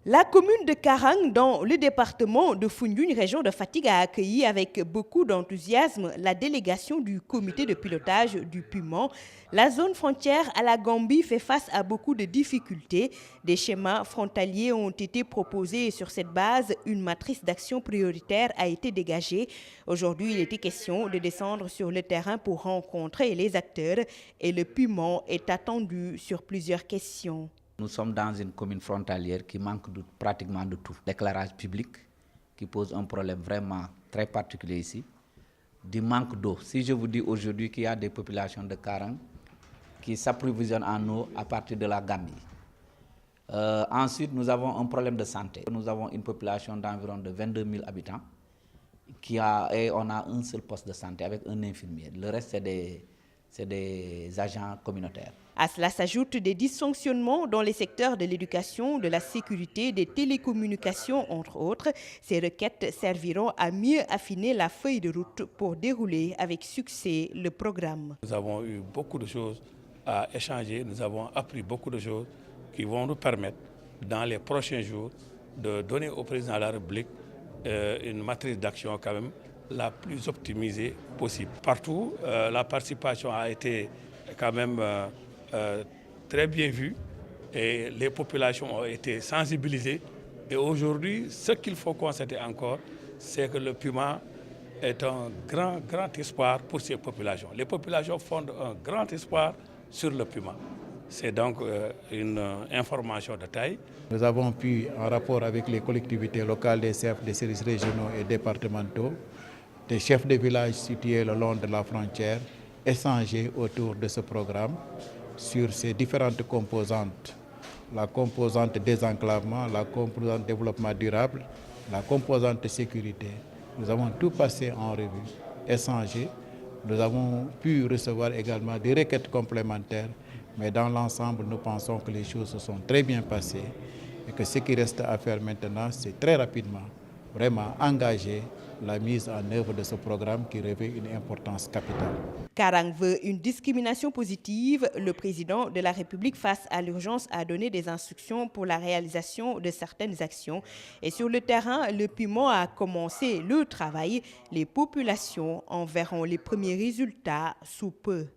La commune de Karang, dans le département de Foundiougne, région de Fatick, a accueilli avec beaucoup d'enthousiasme la délégation du comité de pilotage du Puman. La zone frontière à la Gambie fait face à beaucoup de difficultés. Des schémas frontaliers ont été proposés et sur cette base, une matrice d'action prioritaire a été dégagée. Aujourd'hui, il était question de descendre sur le terrain pour rencontrer les acteurs et le Puman est attendu sur plusieurs questions. Nous sommes dans une commune frontalière qui manque pratiquement de tout. L'éclairage public qui pose un problème vraiment très particulier ici. Du manque d'eau. Si je vous dis aujourd'hui qu'il y a des populations de Karang qui s'approvisionnent en eau à partir de la Gambie. Ensuite, nous avons un problème de santé. Nous avons une population d'environ de 22 000 habitants et on a un seul poste de santé avec un infirmier. Le reste, c'est des agents communautaires. À cela s'ajoutent des dysfonctionnements dans les secteurs de l'éducation, de la sécurité, des télécommunications, entre autres. Ces requêtes serviront à mieux affiner la feuille de route pour dérouler avec succès le programme. Nous avons eu beaucoup de choses à échanger, nous avons appris beaucoup de choses qui vont nous permettre, dans les prochains jours, de donner au président de la République une matrice d'action quand même la plus optimisée possible. Partout, la participation a été quand même très bien vue et les populations ont été sensibilisées. Et aujourd'hui, ce qu'il faut constater encore, c'est que le Puma est un grand espoir pour ces populations. Les populations fondent un grand espoir sur le Puma. C'est donc une information de taille. Nous avons pu, en rapport avec les collectivités locales, des chefs des services régionaux et départementaux, des chefs de village situés le long de la frontière, échanger autour de ce programme sur ses différentes composantes. La composante désenclavement, la composante développement durable, la composante sécurité. Nous avons tout passé en revue, échangé. Nous avons pu recevoir également des requêtes complémentaires, mais dans l'ensemble, nous pensons que les choses se sont très bien passées et que ce qui reste à faire maintenant, c'est très rapidement, vraiment engager la mise en œuvre de ce programme qui revêt une importance capitale. Karang veut une discrimination positive. Le président de la République, face à l'urgence, a donné des instructions pour la réalisation de certaines actions. Et sur le terrain, le Puma a commencé le travail. Les populations en verront les premiers résultats sous peu.